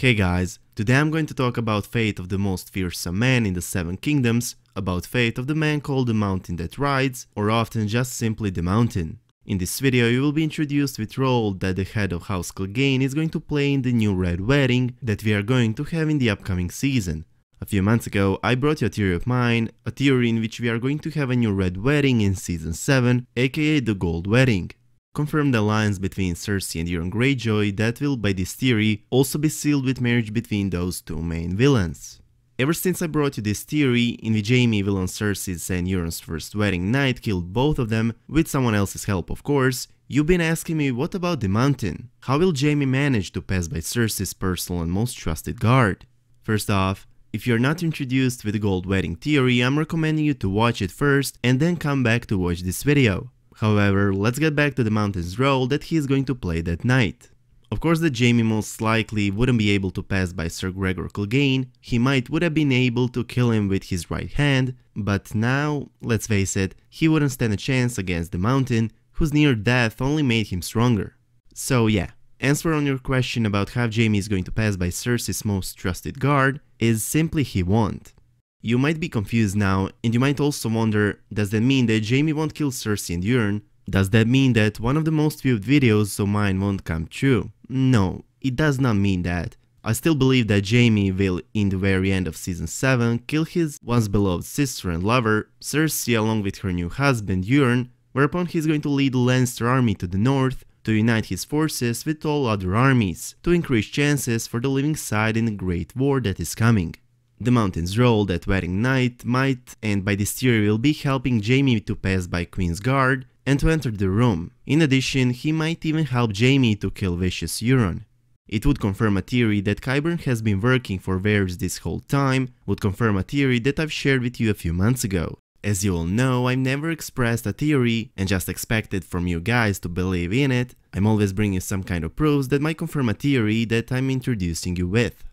Hey guys, today I'm going to talk about fate of the most fearsome man in the Seven Kingdoms, about fate of the man called the Mountain That Rides, or often just simply the Mountain. In this video you will be introduced with role that the head of House Clegane is going to play in the new Red Wedding that we are going to have in the upcoming season. A few months ago I brought you a theory of mine, a theory in which we are going to have a new Red Wedding in Season 7, aka the Gold Wedding. Confirmed alliance between Cersei and Euron Greyjoy that will, by this theory, also be sealed with marriage between those two main villains. Ever since I brought you this theory, in which Jaime will on Cersei's and Euron's first wedding night kill both of them, with someone else's help of course, you've been asking me what about the Mountain? How will Jaime manage to pass by Cersei's personal and most trusted guard? First off, if you're not introduced with the Gold Wedding theory, I'm recommending you to watch it first and then come back to watch this video. However, let's get back to the Mountain's role that he is going to play that night. Of course that Jaime most likely wouldn't be able to pass by Sir Gregor Clegane, he would have been able to kill him with his right hand, but now, let's face it, he wouldn't stand a chance against the Mountain, whose near death only made him stronger. So yeah, answer on your question about how Jaime is going to pass by Cersei's most trusted guard is simply he won't. You might be confused now, and you might also wonder, does that mean that Jaime won't kill Cersei and Euron? Does that mean that one of the most viewed videos of mine won't come true? No, it does not mean that. I still believe that Jaime will, in the very end of Season 7, kill his once beloved sister and lover, Cersei, along with her new husband Euron, whereupon he's going to lead the Lannister army to the north, to unite his forces with all other armies, to increase chances for the living side in the great war that is coming. The Mountain's role that wedding night might, and by this theory will be helping Jaime to pass by Queen's guard and to enter the room. In addition, he might even help Jaime to kill vicious Euron. It would confirm a theory that Qyburn has been working for Varys this whole time, would confirm a theory that I've shared with you a few months ago. As you all know, I've never expressed a theory and just expected from you guys to believe in it. I'm always bringing some kind of proofs that might confirm a theory that I'm introducing you with.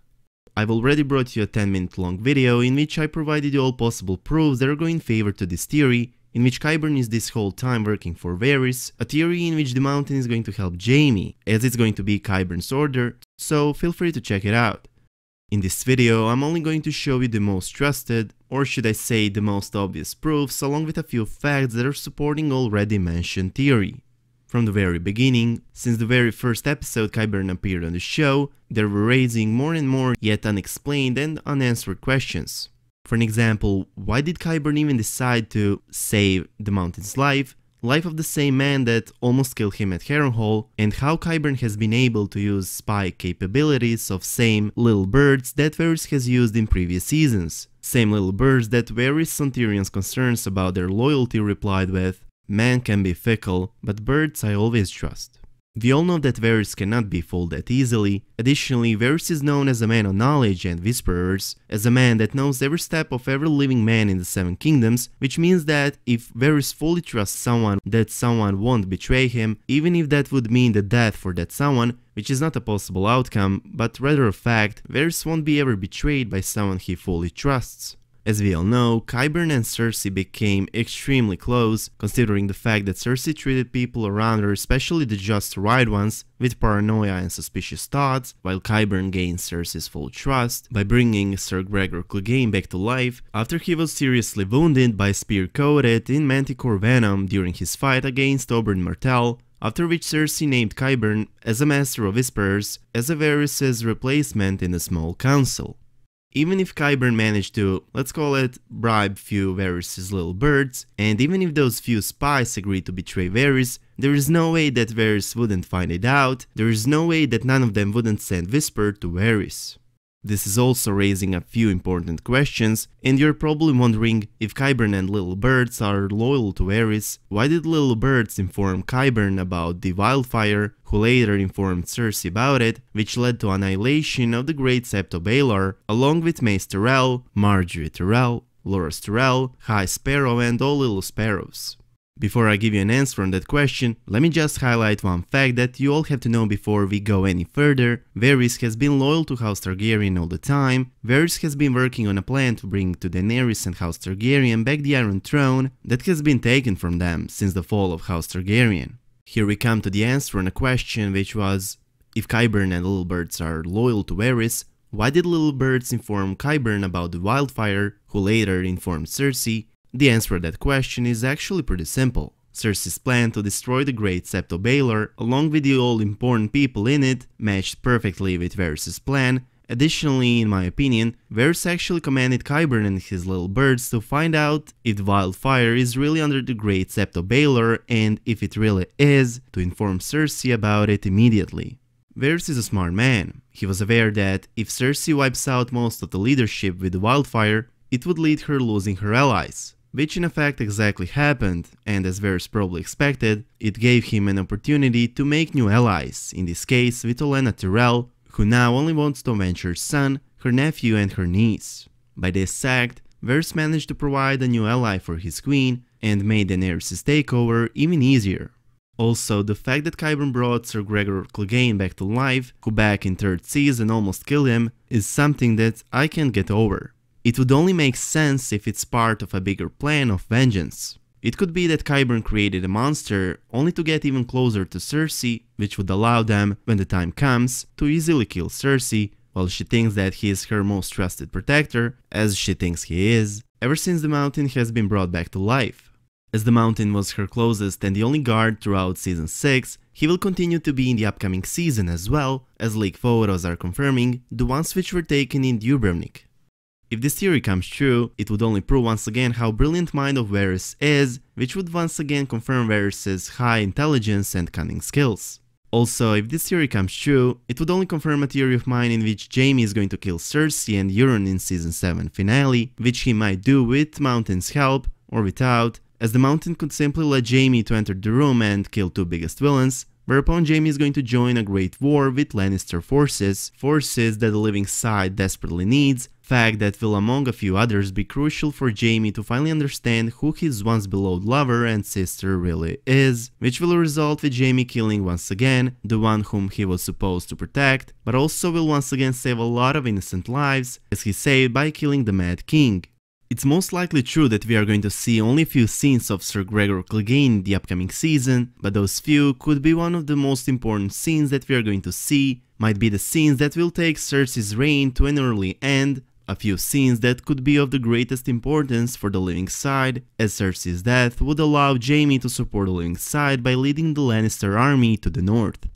I've already brought you a 10-minute long video in which I provided you all possible proofs that are going in favor to this theory, in which Qyburn is this whole time working for Varys, a theory in which the Mountain is going to help Jaime, as it's going to be Qyburn's order, so feel free to check it out. In this video I'm only going to show you the most trusted, or should I say the most obvious proofs, along with a few facts that are supporting already mentioned theory. From the very beginning, since the very first episode Qyburn appeared on the show, they were raising more and more yet unexplained and unanswered questions. For an example, why did Qyburn even decide to save the Mountain's life of the same man that almost killed him at Harrenhal, and how Qyburn has been able to use spy capabilities of same little birds that Varys has used in previous seasons. Same little birds that Varys on Tyrion's concerns about their loyalty replied with, "Man can be fickle, but birds I always trust." We all know that Varys cannot be fooled that easily. Additionally, Varys is known as a man of knowledge and whisperers, as a man that knows every step of every living man in the Seven Kingdoms, which means that if Varys fully trusts someone, that someone won't betray him, even if that would mean the death for that someone, which is not a possible outcome, but rather a fact, Varys won't be ever betrayed by someone he fully trusts. As we all know, Qyburn and Cersei became extremely close, considering the fact that Cersei treated people around her, especially the just right ones, with paranoia and suspicious thoughts, while Qyburn gained Cersei's full trust by bringing Sir Gregor Clegane back to life after he was seriously wounded by spear-coated in manticore venom during his fight against Oberyn Martell, after which Cersei named Qyburn as a Master of Whisperers as a Varys' replacement in the Small Council. Even if Qyburn managed to, let's call it, bribe few Varys' little birds, and even if those few spies agreed to betray Varys, there is no way that Varys wouldn't find it out, there is no way that none of them wouldn't send Whisper to Varys. This is also raising a few important questions, and you're probably wondering, if Qyburn and little birds are loyal to Varys, why did little birds inform Qyburn about the wildfire, who later informed Cersei about it, which led to annihilation of the great Septo Baelor, along with Mace Tyrell, Margaery Tyrell, Loras Tyrell, High Sparrow and all little sparrows? Before I give you an answer on that question, let me just highlight one fact that you all have to know before we go any further. Varys has been loyal to House Targaryen all the time. Varys has been working on a plan to bring to Daenerys and House Targaryen back the Iron Throne that has been taken from them since the fall of House Targaryen. Here we come to the answer on a question which was, If Qyburn and Little Birds are loyal to Varys, why did Little Birds inform Qyburn about the wildfire, who later informed Cersei? The answer to that question is actually pretty simple. Cersei's plan to destroy the Great Sept of Baelor, along with the all-important people in it, matched perfectly with Varys' plan. Additionally, in my opinion, Varys actually commanded Qyburn and his little birds to find out if the wildfire is really under the Great Sept of Baelor, and if it really is, to inform Cersei about it immediately. Varys is a smart man. He was aware that if Cersei wipes out most of the leadership with the wildfire, it would lead her losing her allies. Which in effect exactly happened, and as Varys probably expected, it gave him an opportunity to make new allies, in this case with Olenna Tyrell, who now only wants to avenge her son, her nephew and her niece. By this act, Varys managed to provide a new ally for his queen, and made Daenerys' takeover even easier. Also, the fact that Qyburn brought Ser Gregor Clegane back to life, who back in 3rd season almost killed him, is something that I can't get over. It would only make sense if it's part of a bigger plan of vengeance. It could be that Qyburn created a monster only to get even closer to Cersei, which would allow them, when the time comes, to easily kill Cersei, while she thinks that he is her most trusted protector, as she thinks he is, ever since the Mountain has been brought back to life. As the Mountain was her closest and the only guard throughout Season 6, he will continue to be in the upcoming season as well, as leaked photos are confirming, the ones which were taken in Dubrovnik. If this theory comes true, it would only prove once again how brilliant mind of Varys is, which would once again confirm Varys' high intelligence and cunning skills. Also, if this theory comes true, it would only confirm a theory of mine in which Jaime is going to kill Cersei and Euron in Season 7 finale, which he might do with Mountain's help, or without, as the Mountain could simply let Jaime to enter the room and kill 2 biggest villains, whereupon Jaime is going to join a great war with Lannister forces that the living side desperately needs, fact that will among a few others be crucial for Jaime to finally understand who his once beloved lover and sister really is, which will result with Jaime killing once again the one whom he was supposed to protect, but also will once again save a lot of innocent lives, as he saved by killing the Mad King. It's most likely true that we are going to see only a few scenes of Ser Gregor Clegane in the upcoming season, but those few could be one of the most important scenes that we are going to see, might be the scenes that will take Cersei's reign to an early end, a few scenes that could be of the greatest importance for the living side, as Cersei's death would allow Jaime to support the living side by leading the Lannister army to the north.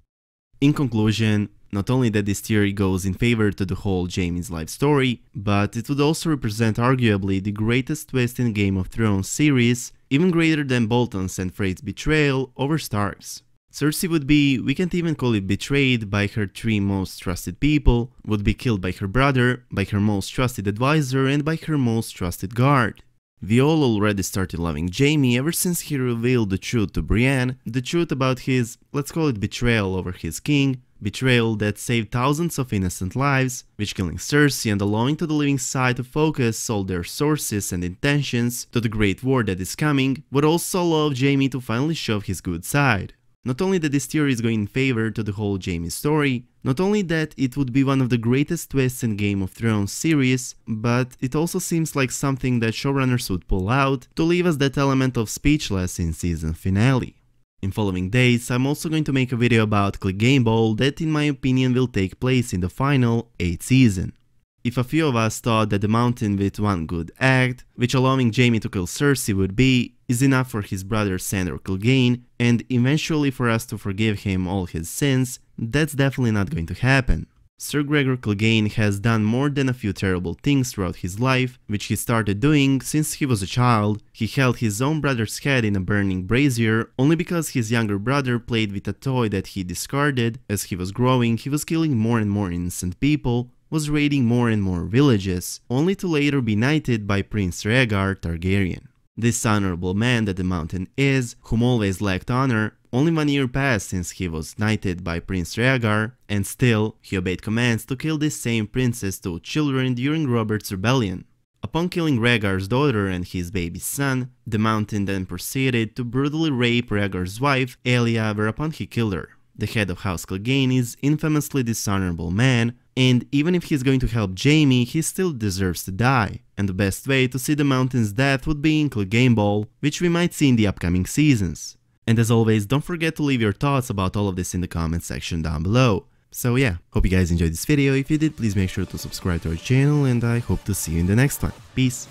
In conclusion, not only that this theory goes in favor to the whole Jaime's life story, but it would also represent arguably the greatest twist in Game of Thrones series, even greater than Bolton's and Frey's betrayal over Starks. Cersei would be, we can't even call it betrayed, by her 3 most trusted people, would be killed by her brother, by her most trusted advisor and by her most trusted guard. We all already started loving Jaime ever since he revealed the truth to Brienne, the truth about his, let's call it betrayal over his king, betrayal that saved thousands of innocent lives, which killing Cersei and allowing to the living side to focus all their sources and intentions to the great war that is coming, would also allow Jaime to finally show his good side. Not only that this theory is going in favor to the whole Jaime story, not only that it would be one of the greatest twists in Game of Thrones series, but it also seems like something that showrunners would pull out to leave us that element of speechless in season finale. In following days, I'm also going to make a video about Clegane Ball that in my opinion will take place in the final 8th season. If a few of us thought that the Mountain with one good act, which allowing Jaime to kill Cersei would be, is enough for his brother Sandor Clegane, and eventually for us to forgive him all his sins, that's definitely not going to happen. Ser Gregor Clegane has done more than a few terrible things throughout his life, which he started doing since he was a child. He held his own brother's head in a burning brazier only because his younger brother played with a toy that he discarded. As he was growing, he was killing more and more innocent people, was raiding more and more villages, only to later be knighted by Prince Rhaegar Targaryen. This honorable man that the Mountain is, whom always lacked honor, only 1 year passed since he was knighted by Prince Rhaegar, and still he obeyed commands to kill this same prince's 2 children during Robert's rebellion. Upon killing Rhaegar's daughter and his baby son, the Mountain then proceeded to brutally rape Rhaegar's wife, Elia, whereupon he killed her. The head of House Clegane is infamously dishonorable man, and even if he's going to help Jaime, he still deserves to die, and the best way to see the Mountain's death would be in Clegane Ball, which we might see in the upcoming seasons. And as always, don't forget to leave your thoughts about all of this in the comment section down below. So yeah, hope you guys enjoyed this video. If you did, please make sure to subscribe to our channel, and I hope to see you in the next one. Peace!